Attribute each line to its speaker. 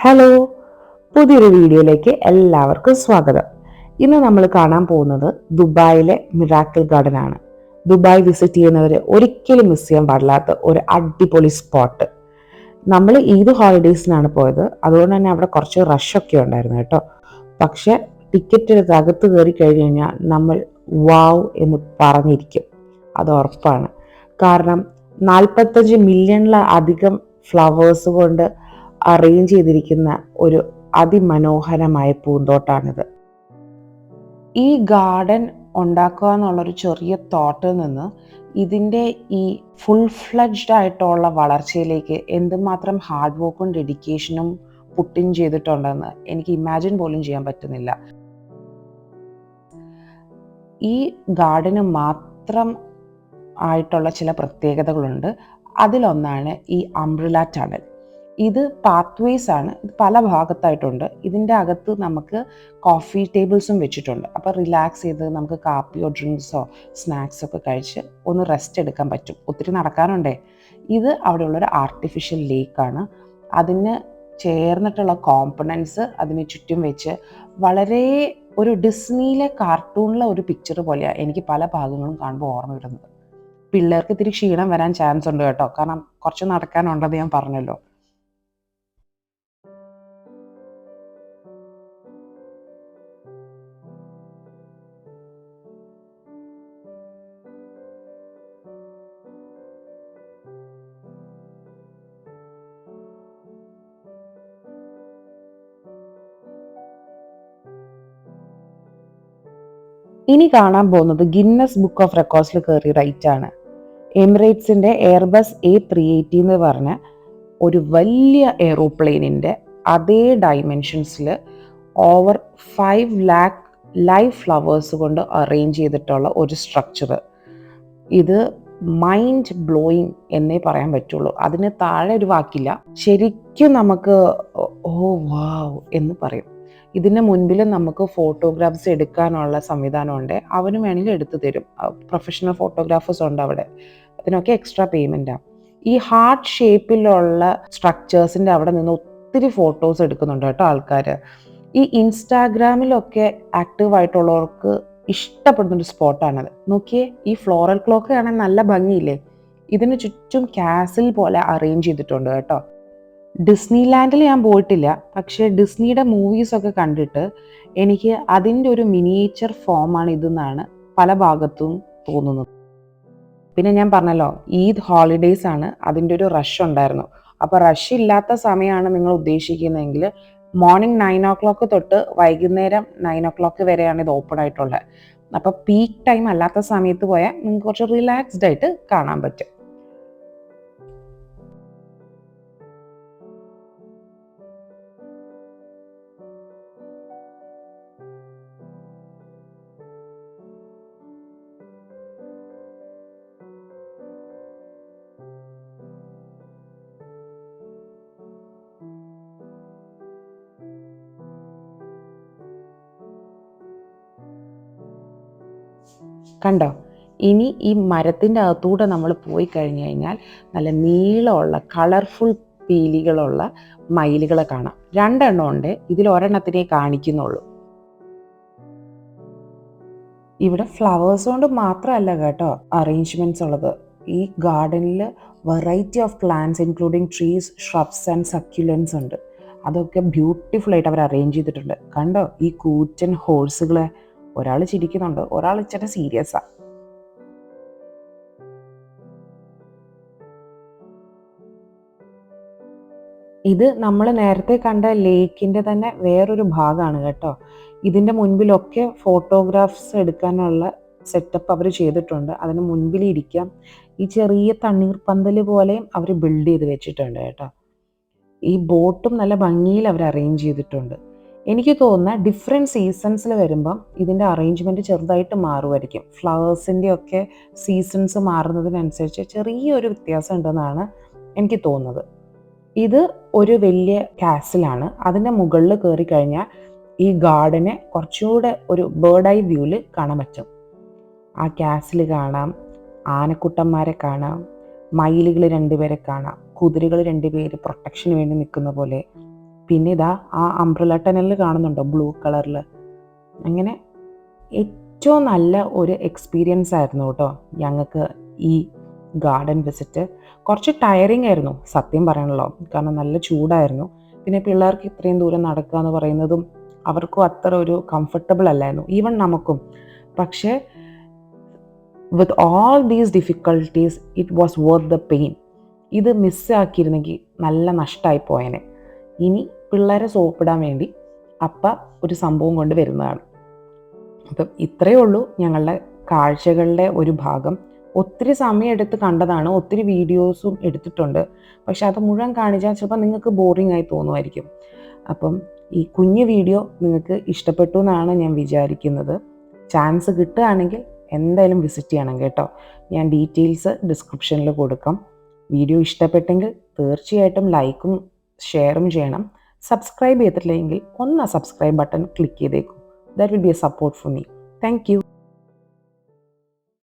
Speaker 1: Hello, പുതിയൊരു വീഡിയോയിലേക്ക് എല്ലാവർക്കും സ്വാഗതം. ഇന്ന് നമ്മൾ കാണാൻ പോകുന്നത് ദുബായിലെ മിറാക്കിൾ ഗാർഡൻ ആണ്. ദുബായ് വിസിറ്റ് ചെയ്യുന്നവർ ഒരിക്കലും മിസ് ചെയ്യാൻ പാടില്ലാത്ത ഒരു അടിപൊളി സ്പോട്ട്. നമ്മൾ ഈദ് ഹോളിഡേയ്സിനാണ് പോയത്, അതുകൊണ്ട് തന്നെ അവിടെ കുറച്ച് റഷൊക്കെ ഉണ്ടായിരുന്നു കേട്ടോ. പക്ഷെ ടിക്കറ്റ് എടുത്ത് അകത്ത് കയറി കഴിഞ്ഞ് കഴിഞ്ഞാൽ നമ്മൾ വാവ് എന്ന് പറഞ്ഞിരിക്കും, അത് ഉറപ്പാണ്. കാരണം 45 മില്യണിലധികം ഫ്ലവേഴ്സ് കൊണ്ട് അറേഞ്ച് ചെയ്തിരിക്കുന്ന ഒരു അതിമനോഹരമായ പൂന്തോട്ടാണിത്. ഈ ഗാർഡൻ ഉണ്ടാക്കുക എന്നുള്ളൊരു ചെറിയ തോട്ടിൽ നിന്ന് ഇതിൻ്റെ ഈ ഫുൾ ഫ്ലഡ്ജ്ഡ് ആയിട്ടുള്ള വളർച്ചയിലേക്ക് എന്തുമാത്രം ഹാർഡ് വർക്കും ഡെഡിക്കേഷനും പുട്ടിൻ ചെയ്തിട്ടുണ്ടെന്ന് എനിക്ക് ഇമാജിൻ പോലും ചെയ്യാൻ പറ്റുന്നില്ല. ഈ ഗാർഡന് മാത്രം ആയിട്ടുള്ള ചില പ്രത്യേകതകളുണ്ട്. അതിലൊന്നാണ് ഈ അംബ്രല ടണൽ. ഇത് പാത്വേസ് ആണ്, ഇത് പല ഭാഗത്തായിട്ടുണ്ട്. ഇതിൻ്റെ അകത്ത് നമുക്ക് കോഫി ടേബിൾസും വെച്ചിട്ടുണ്ട്. അപ്പോൾ റിലാക്സ് ചെയ്ത് നമുക്ക് കാപ്പിയോ ഡ്രിങ്ക്സോ സ്നാക്സോ ഒക്കെ കഴിച്ച് ഒന്ന് റെസ്റ്റ് എടുക്കാൻ പറ്റും. ഒത്തിരി നടക്കാനുണ്ടേ. ഇത് അവിടെയുള്ളൊരു ആർട്ടിഫിഷ്യൽ ലേക്കാണ്. അതിന് ചേർന്നിട്ടുള്ള കോമ്പണൻസ് അതിന് ചുറ്റും വെച്ച് വളരെ ഒരു ഡിസ്നിയിലെ കാർട്ടൂണിലെ ഒരു പിക്ചർ പോലെയാണ് എനിക്ക് പല ഭാഗങ്ങളും കാണുമ്പോൾ ഓർമ്മ വരുന്നത്. പിള്ളേർക്ക് ഇത്തിരി ക്ഷീണം വരാൻ ചാൻസ് ഉണ്ട് കേട്ടോ, കാരണം കുറച്ച് നടക്കാനുണ്ടെന്ന് ഞാൻ പറഞ്ഞല്ലോ. ഇനി കാണാൻ പോകുന്നത് ഗിന്നസ് ബുക്ക് ഓഫ് റെക്കോർഡ്സിൽ കയറിയ റൈറ്റ് ആണ്. എമിറേറ്റ്സിന്റെ എയർബസ് A380 എന്ന് പറഞ്ഞ ഒരു വലിയ എയ്റോപ്ലെയിനിന്റെ അതേ ഡയമെൻഷൻസിൽ ഓവർ 5 lakh ലൈവ് ഫ്ലവേഴ്സ് കൊണ്ട് അറേഞ്ച് ചെയ്തിട്ടുള്ള ഒരു സ്ട്രക്ചർ. ഇത് മൈൻഡ് ബ്ലോയിങ് എന്നേ പറയാൻ പറ്റുള്ളൂ. അതിന് താഴെ ഒരു വാക്കില്ല. ശരിക്കും നമുക്ക് ഓ വാവ് എന്ന് പറയും. ഇതിന് മുൻപിൽ നമുക്ക് ഫോട്ടോഗ്രാഫ്സ് എടുക്കാനുള്ള സംവിധാനമുണ്ട്. അവന് വേണമെങ്കിൽ എടുത്തു തരും. പ്രൊഫഷണൽ ഫോട്ടോഗ്രാഫേഴ്സ് ഉണ്ട് അവിടെ. അതിനൊക്കെ എക്സ്ട്രാ പേയ്മെൻറ്റാണ്. ഈ ഹാർട്ട് ഷേപ്പിലുള്ള സ്ട്രക്ചേഴ്സിൻ്റെ അവിടെ നിന്ന് ഒത്തിരി ഫോട്ടോസ് എടുക്കുന്നുണ്ട് കേട്ടോ ആൾക്കാർ. ഈ ഇൻസ്റ്റാഗ്രാമിലൊക്കെ ആക്റ്റീവായിട്ടുള്ളവർക്ക് ഇഷ്ടപ്പെടുന്നൊരു സ്പോട്ടാണത്. നോക്കിയേ, ഈ ഫ്ലോറൽ ക്ലോക്ക് കാണാൻ നല്ല ഭംഗിയില്ലേ? ഇതിന് ചുറ്റും കാസിൽ പോലെ അറേഞ്ച് ചെയ്തിട്ടുണ്ട് കേട്ടോ. ഡിസ്നി ലാൻഡിൽ ഞാൻ പോയിട്ടില്ല, പക്ഷേ ഡിസ്നിയുടെ മൂവീസൊക്കെ കണ്ടിട്ട് എനിക്ക് അതിൻ്റെ ഒരു മിനിയേച്ചർ ഫോമാണ് ഇതെന്നാണ് പല ഭാഗത്തും തോന്നുന്നത്. പിന്നെ ഞാൻ പറഞ്ഞല്ലോ, ഈദ് ഹോളിഡേയ്സ് ആണ്, അതിൻ്റെ ഒരു റഷ് ഉണ്ടായിരുന്നു. അപ്പോൾ റഷ് ഇല്ലാത്ത സമയമാണ് നിങ്ങൾ ഉദ്ദേശിക്കുന്നതെങ്കിൽ മോർണിംഗ് 9 o'clock തൊട്ട് വൈകുന്നേരം 9 o'clock വരെയാണ് ഇത് ഓപ്പൺ ആയിട്ടുള്ളത്. അപ്പോൾ പീക്ക് ടൈം അല്ലാത്ത സമയത്ത് പോയാൽ നിങ്ങൾക്ക് കുറച്ച് റിലാക്സ്ഡ് ആയിട്ട് കാണാൻ പറ്റും. കണ്ടോ? ഇനി ഈ മരത്തിൻ്റെ അകത്തൂടെ നമ്മൾ പോയി കഴിഞ്ഞ് കഴിഞ്ഞാൽ നല്ല നീളമുള്ള കളർഫുൾ പീലികളുള്ള മയിലുകളെ കാണാം. 2 എണ്ണം ഉണ്ട്, ഇതിൽ ഒരെണ്ണത്തിനെ കാണിക്കുന്നുള്ളൂ. ഇവിടെ ഫ്ലവേഴ്സ് കൊണ്ട് മാത്രമല്ല കേട്ടോ അറേഞ്ച്മെൻറ്റ്സ് ഉള്ളത്. ഈ ഗാർഡനിൽ variety of plants including trees, shrubs and succulents ഉണ്ട്. അതൊക്കെ ബ്യൂട്ടിഫുൾ ആയിട്ട് അവർ അറേഞ്ച് ചെയ്തിട്ടുണ്ട്. കണ്ടോ ഈ കൂറ്റൻ ഹോഴ്സുകളെ? ഒരാൾ ചിരിക്കുന്നുണ്ട്, ഒരാൾ ഇച്ചിരി സീരിയസാ. ഇത് നമ്മൾ നേരത്തെ കണ്ട ലേക്കിൻ്റെ തന്നെ വേറൊരു ഭാഗമാണ് കേട്ടോ. ഇതിൻ്റെ മുൻപിലൊക്കെ ഫോട്ടോഗ്രാഫ്സ് എടുക്കാനുള്ള സെറ്റപ്പ് അവർ ചെയ്തിട്ടുണ്ട്. അതിന് മുൻപിൽ ഇരിക്കാം. ഈ ചെറിയ തണ്ണീർപ്പന്തൽ പോലെയും അവർ ബിൽഡ് ചെയ്ത് വെച്ചിട്ടുണ്ട് കേട്ടോ. ഈ ബോട്ടും നല്ല ഭംഗിയിൽ അവർ അറേഞ്ച് ചെയ്തിട്ടുണ്ട്. എനിക്ക് തോന്നുന്ന ഡിഫറെൻറ്റ് സീസൺസിൽ വരുമ്പം ഇതിൻ്റെ അറേഞ്ച്മെൻറ്റ് ചെറുതായിട്ട് മാറുമായിരിക്കും. ഫ്ലവേഴ്സിൻ്റെ ഒക്കെ സീസൺസ് മാറുന്നതിനനുസരിച്ച് ചെറിയൊരു വ്യത്യാസം ഉണ്ടെന്നാണ് എനിക്ക് തോന്നുന്നത്. ഇത് ഒരു വലിയ കാസിലാണ്. അതിൻ്റെ മുകളിൽ കയറി കഴിഞ്ഞാൽ ഈ ഗാർഡനെ കുറച്ചുകൂടെ ഒരു ബേർഡ് ഐ വ്യൂവിൽ കാണാൻ പറ്റും. ആ കാസിൽ കാണാം, ആനക്കുട്ടന്മാരെ കാണാം, മയിലുകൾ 2 പേരെ കാണാം, കുതിരകൾ 2 പേര് പ്രൊട്ടക്ഷന് വേണ്ടി നിൽക്കുന്ന പോലെ, പിന്നെ ഇതാ ആ അംബ്രല ടനലിൽ കാണുന്നുണ്ടോ ബ്ലൂ കളറിൽ. അങ്ങനെ ഏറ്റവും നല്ല ഒരു എക്സ്പീരിയൻസ് ആയിരുന്നു കേട്ടോ ഞങ്ങൾക്ക് ഈ ഗാർഡൻ വിസിറ്റ്. കുറച്ച് ടയറിങ് ആയിരുന്നു സത്യം പറയണല്ലോ, കാരണം നല്ല ചൂടായിരുന്നു. പിന്നെ പിള്ളേർക്ക് ഇത്രയും ദൂരം നടക്കുക എന്ന് പറയുന്നതും അവർക്കും അത്ര ഒരു കംഫർട്ടബിൾ അല്ലായിരുന്നു, ഈവൻ നമുക്കും. പക്ഷേ with all these difficulties it was worth the pain. ഇത് മിസ്സാക്കിയിരുന്നെങ്കിൽ നല്ല നഷ്ടമായി പോയേനെ. ഇനി പിള്ളേരെ സോപ്പിടാൻ വേണ്ടി അപ്പ ഒരു സംഭവം കൊണ്ട് വരുന്നതാണ്. അപ്പം ഇത്രയേ ഉള്ളൂ ഞങ്ങളുടെ കാഴ്ചകളുടെ ഒരു ഭാഗം. ഒത്തിരി സമയം എടുത്ത് കണ്ടതാണ്, ഒത്തിരി വീഡിയോസും എടുത്തിട്ടുണ്ട്. പക്ഷെ അത് മുഴുവൻ കാണിച്ചാൽ ചിലപ്പോൾ നിങ്ങൾക്ക് ബോറിംഗ് ആയി തോന്നുമായിരിക്കും. അപ്പം ഈ കുഞ്ഞു വീഡിയോ നിങ്ങൾക്ക് ഇഷ്ടപ്പെട്ടു എന്നാണ് ഞാൻ വിചാരിക്കുന്നത്. ചാൻസ് കിട്ടുകയാണെങ്കിൽ എന്തായാലും വിസിറ്റ് ചെയ്യണം കേട്ടോ. ഞാൻ ഡീറ്റെയിൽസ് ഡിസ്ക്രിപ്ഷനിൽ കൊടുക്കാം. വീഡിയോ ഇഷ്ടപ്പെട്ടെങ്കിൽ തീർച്ചയായിട്ടും ലൈക്കും ഷെയറും ചെയ്യണം. സബ്സ്ക്രൈബ് ചെയ്തിട്ടില്ലെങ്കിൽ ഒന്ന് സബ്സ്ക്രൈബ് ബട്ടൺ ക്ലിക്ക് ചെയ്തേക്കും. That will be a support for me. Thank you.